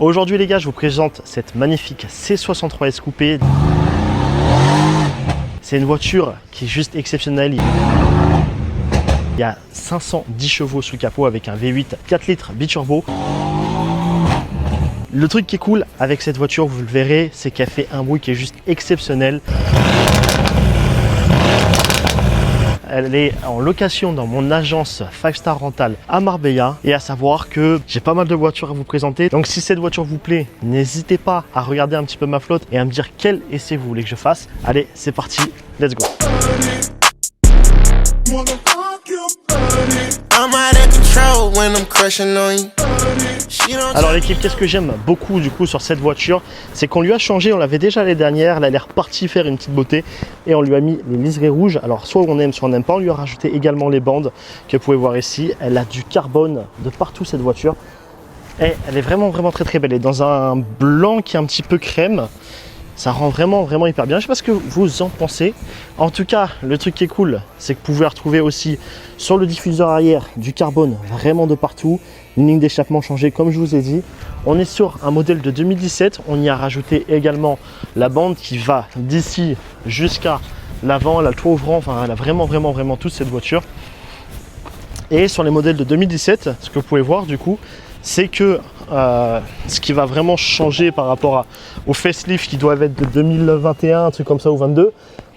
Aujourd'hui les gars, je vous présente cette magnifique C63S coupé. C'est une voiture qui est juste exceptionnelle. Il y a 510 chevaux sous le capot avec un V8 4 litres biturbo. Le truc qui est cool avec cette voiture, vous le verrez, c'est qu'elle fait un bruit qui est juste exceptionnel. Elle est en location dans mon agence 5 Star Rental à Marbella. Et à savoir que j'ai pas mal de voitures à vous présenter. Donc si cette voiture vous plaît, n'hésitez pas à regarder un petit peu ma flotte et à me dire quel essai vous voulez que je fasse. Allez, c'est parti, let's go. Alors l'équipe, qu'est-ce que j'aime beaucoup du coup sur cette voiture, c'est qu'on lui a changé, on l'avait déjà l'année dernière, là elle est repartie faire une petite beauté et on lui a mis les liserés rouges. Alors soit on aime, soit on n'aime pas, on lui a rajouté également les bandes que vous pouvez voir ici. Elle a du carbone de partout cette voiture et elle est vraiment très belle. Elle est dans un blanc qui est un petit peu crème. Ça rend vraiment hyper bien. Je sais pas ce que vous en pensez. En tout cas, le truc qui est cool, c'est que vous pouvez retrouver aussi sur le diffuseur arrière du carbone vraiment de partout. Une ligne d'échappement changée comme je vous ai dit. On est sur un modèle de 2017. On y a rajouté également la bande qui va d'ici jusqu'à l'avant. Elle a le toit ouvrant. Enfin, elle a vraiment toute cette voiture. Et sur les modèles de 2017, ce que vous pouvez voir du coup, c'est que ce qui va vraiment changer par rapport au facelift qui doivent être de 2021, un truc comme ça, ou 22,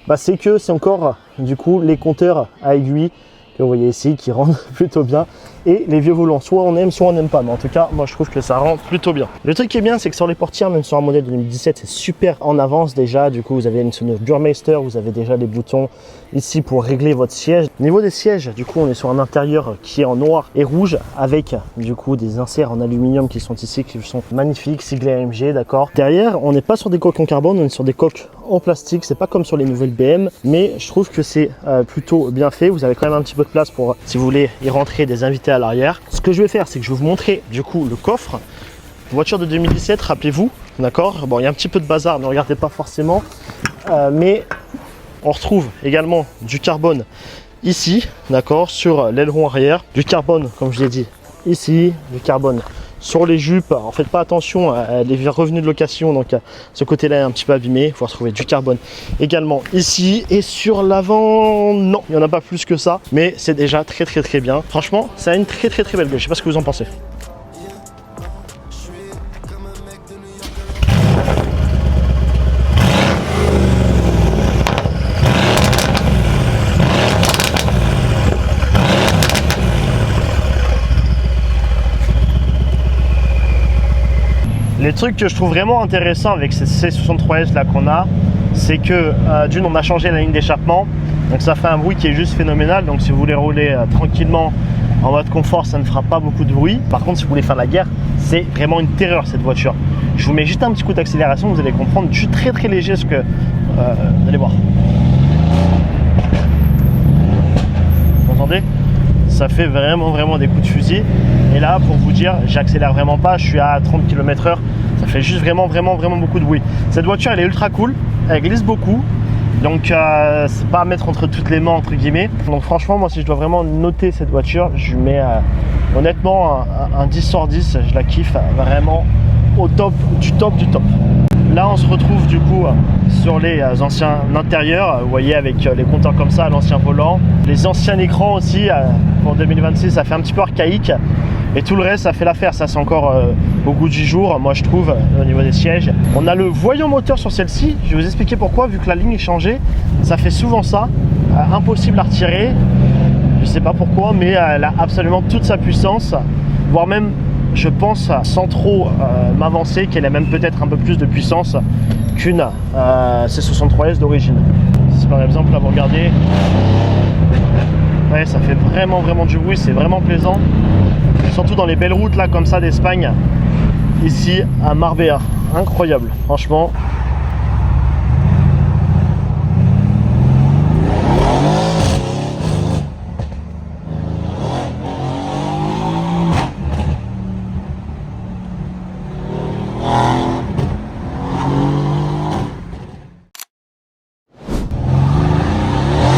bah c'est que c'est encore du coup les compteurs à aiguille que vous voyez ici qui rendent plutôt bien, et les vieux volants, soit on aime soit on n'aime pas, mais en tout cas moi je trouve que ça rend plutôt bien. Le truc qui est bien, c'est que sur les portières, même sur un modèle de 2017, c'est super en avance déjà. Du coup vous avez une sonnerie Burmeister, vous avez déjà les boutons ici pour régler votre siège. Au niveau des sièges, du coup on est sur un intérieur qui est en noir et rouge avec du coup des inserts en aluminium qui sont ici, qui sont magnifiques, siglés AMG, d'accord. Derrière on n'est pas sur des coques en carbone, on est sur des coques en plastique. C'est pas comme sur les nouvelles BM, mais je trouve que c'est plutôt bien fait. Vous avez quand même un petit peu de place pour, si vous voulez y rentrer des invités à l'arrière. Ce que je vais faire, c'est que je vais vous montrer du coup le coffre. Voiture de 2017, rappelez-vous, d'accord. Bon, il y a un petit peu de bazar, ne regardez pas forcément, mais on retrouve également du carbone ici, d'accord, sur l'aileron arrière, du carbone comme je l'ai dit ici, du carbone sur les jupes. En faites pas attention, elle est revenue de location, donc ce côté là est un petit peu abîmé. Il faut retrouver du carbone également ici, et sur l'avant non, il n'y en a pas plus que ça, mais c'est déjà très bien. Franchement ça a une très belle gueule. Je sais pas ce que vous en pensez. Les trucs que je trouve vraiment intéressants avec ces C63S là qu'on a, c'est que d'une, on a changé la ligne d'échappement, donc ça fait un bruit qui est juste phénoménal. Donc si vous voulez rouler tranquillement en mode confort, ça ne fera pas beaucoup de bruit. Par contre, si vous voulez faire la guerre, c'est vraiment une terreur cette voiture. Je vous mets juste un petit coup d'accélération, vous allez comprendre. Je suis très léger, ce que vous allez voir. Vous entendez? Ça fait vraiment des coups de fusil. Et là, pour vous dire, j'accélère vraiment pas, je suis à 30 km/h. Ça fait juste vraiment beaucoup de bruit. Cette voiture, elle est ultra cool, elle glisse beaucoup. Donc c'est pas à mettre entre toutes les mains entre guillemets. Donc franchement, moi si je dois vraiment noter cette voiture, je lui mets honnêtement un 10 sur 10. Je la kiffe vraiment au top du top. Là on se retrouve du coup sur les anciens intérieurs, vous voyez, avec les compteurs comme ça, l'ancien volant, les anciens écrans aussi. Pour 2026 ça fait un petit peu archaïque, et tout le reste ça fait l'affaire. Ça c'est encore au goût du jour, moi je trouve, au niveau des sièges. On a le voyant moteur sur celle-ci, je vais vous expliquer pourquoi. Vu que la ligne est changée, ça fait souvent ça, impossible à retirer. Je sais pas pourquoi, mais elle a absolument toute sa puissance, voire même, je pense, sans trop m'avancer, qu'elle a même peut-être un peu plus de puissance qu'une C63S d'origine. Si par exemple là vous regardez, ouais, ça fait vraiment du bruit, c'est vraiment plaisant, surtout dans les belles routes là comme ça d'Espagne, ici à Marbella. Incroyable, franchement